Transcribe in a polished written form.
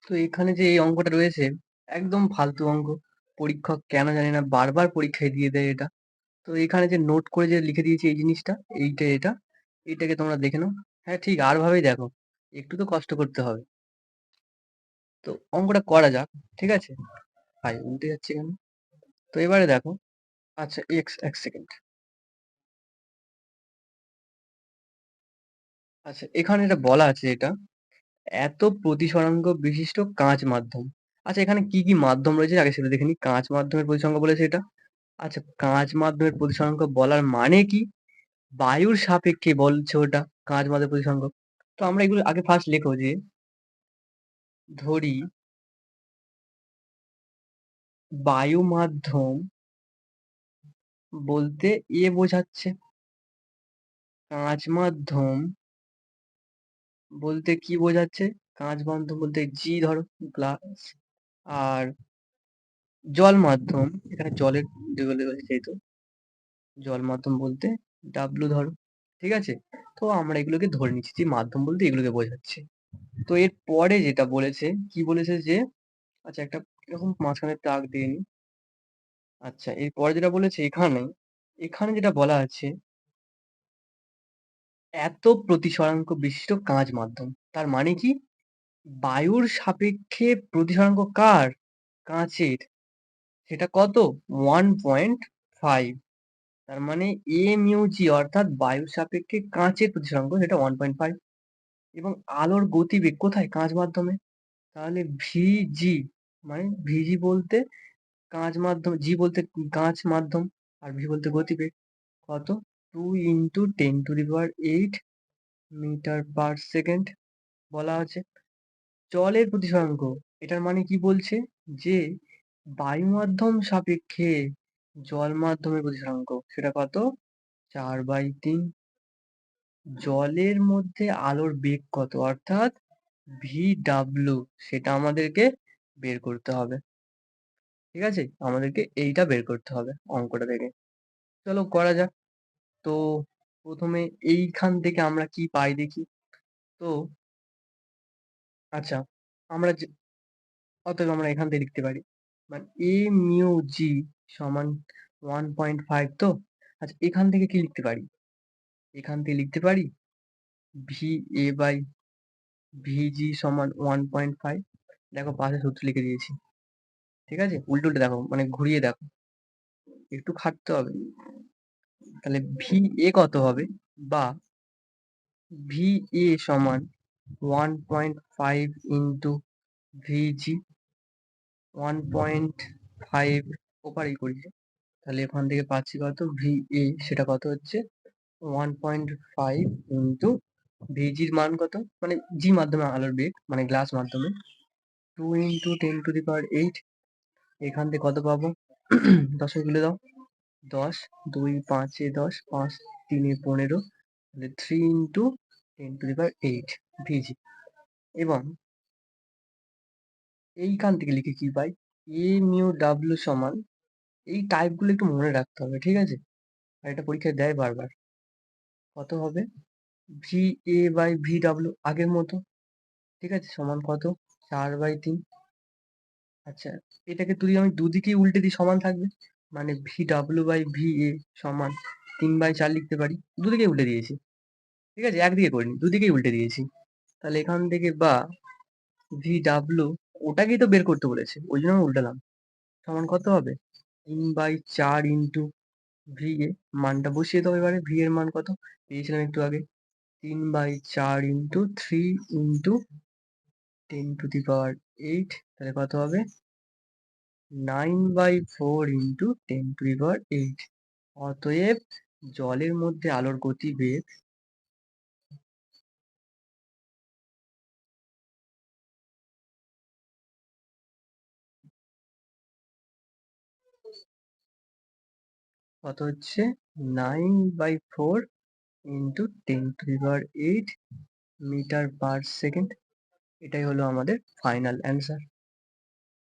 তো এখানে যে এই অঙ্কটা রয়েছে একদম ফালতু অঙ্ক। পরীক্ষক কেন জানি না বারবার পরীক্ষায় দিয়ে দেয় এটা। তো এখানে যে নোট করে যে লিখে দিয়েছি এই জিনিসটা, এইটাকে তোমরা দেখে নাও। হ্যাঁ ঠিক আর ভাবেই দেখো, একটু তো কষ্ট করতে হবে। তো অঙ্কটা করা যাক, ঠিক আছে? ভাই উল্টে যাচ্ছে কেন? তো এবারে দেখো, আচ্ছা এক সেকেন্ড। আচ্ছা এখানে এটা বলা আছে, এটা এত প্রতিসরাঙ্ক বিশিষ্ট কাঁচ মাধ্যম। আচ্ছা এখানে কি কি মাধ্যম রয়েছে আগে সেটা দেখে নিই। কাঁচ মাধ্যমের প্রতিসরাঙ্ক বলেছে এটা। আচ্ছা কাঁচ মাধ্যমের প্রতিসরাঙ্ক বলার মানে কি? বায়ুর সাপেক্ষে বলছে ওটা কাঁচ মাধ্যমের প্রতিসরাঙ্ক। তো আমরা এগুলো আগে ফার্স্ট লেখো যে, ধরি বায়ু মাধ্যম বলতে এ বোঝাচ্ছে, কাঁচ মাধ্যম বলতে কি বোঝাচ্ছে? কাঁচ মাধ্যম বলতে জি ধরো, গ্লাস। আর জল মাধ্যম, এখানে জলের যেগুলো রয়েছে যেহেতু, জল মাধ্যম বলতে ডাব্লু ধরো, ঠিক আছে? তো আমরা এগুলোকে ধরে নিচ্ছি যে মাধ্যম বলতে এগুলোকে বোঝাচ্ছে। তো এর পরে যেটা বলেছে, কি বলেছে যে, আচ্ছা একটা এরকম মাঝখানে দাগ দিয়ে নিই। আচ্ছা এরপরে যেটা বলেছে এখানে, এখানে যেটা বলা আছে, এত প্রতিসরাঙ্ক বিশিষ্ট কাঁচ মাধ্যম। তার মানে কি? বায়ুর সাপেক্ষে প্রতিসরাঙ্ক কার? কাঁচের। সেটা কত? 1.5। তার মানে এ মিউ জি অর্থাৎ বায়ুর সাপেক্ষে কাঁচের প্রতিসরাঙ্ক সেটা 1.5। এবং আলোর গতিবেগ কোথায়? কাঁচ মাধ্যমে। তাহলে ভিজি, মানে ভিজি বলতে কাঁচ মাধ্যম, জি বলতে কাঁচ মাধ্যম, আর ভি বলতে গতিবেগ। কত? 2 × 10⁸ মিটার পার সেকেন্ড বলা আছে। জলের প্রতিসরাঙ্ক, এটার মানে কি বলছে? যে বায়ু মাধ্যম সাপেক্ষে জল মাধ্যমের প্রতিসরাঙ্ক সেটা কত? 4/3। জলের মধ্যে আলোর বেগ কত অর্থাৎ ভি ডাব্লু, সেটা আমাদেরকে বের করতে হবে। ঠিক আছে, আমাদেরকে এইটা বের করতে হবে অঙ্কটা থেকে। চলো করা যাক। তো প্রথমে এইখান থেকে আমরা কি পাই দেখি। তো আচ্ছা আমরা অতএব আমরা এখান থেকে লিখতে পারি, মানে এ মিউ জি সমান 1.5। তো আচ্ছা এখান থেকে কি লিখতে পারি? এখান থেকে লিখতে পারি ভি এ বাই ভিজি সমান 1.5। দেখো পাশে সূত্র লিখে দিয়েছি, ঠিক আছে? উল্টে উল্টে দেখো, মানে ঘুরিয়ে দেখো, একটু খাটতে হবে। তাহলে ভি এ কত হবে? বা ভি এ সমান 1.5 ইন্টু ভিজি। 1.5 ওপারেই করি, তাহলে এখান থেকে পাচ্ছি কত? ভি এ সেটা কত হচ্ছে 1.5 ইন্টু ভিজির মান কত, মানে জি মাধ্যমে আলোর বেগ, মানে গ্লাস মাধ্যমে 2 × 10⁸। এখান থেকে কত পাবো? 10 তুলে দাও, 10, 2 5 10, 5 3 15, তাহলে 3 × 10⁸ ভিজি। এবং এইখান থেকে লিখে কি পাই? এ মিউ ডাব্লু সমান, এই টাইপগুলো একটু মনে রাখতে হবে, ঠিক আছে? আর এটা পরীক্ষায় দেয় বারবার। কত হবে? V A by V W আগের মতো, ঠিক আছে? সমান কত? 4/3। আচ্ছা এটাকে যদি আমি দুদিকেই উল্টে দিই সমান থাকবে, মানে V W by V A সমান 3/4 লিখতে পারি। দুদিকেই উল্টে দিয়েছি, ঠিক আছে? একদিকে করিনি, দুদিকেই উল্টে দিয়েছি। তাহলে এখান থেকে বা ভি ডাব্লু, ওটাকেই তো বের করতে বলেছে ওই জন্য আমি উল্টালাম, সমান কত হবে? 3/4 ইন্টু ভি এ, মানটা বসিয়ে দাও এবারে। ভি এর মান কত পেয়েছিলাম একটু আগে? 3/4 ইন্টু 3 ইন্টু 10⁸। তাহলে কত হবে? 9/4 ইন্টু 10⁸। অতএব জলের মধ্যে আলোর গতিবেগ কত হচ্ছে? 9/4 ইন্টু 10⁸ মিটার পার সেকেন্ড। এটাই হলো আমাদের ফাইনাল অ্যান্সার।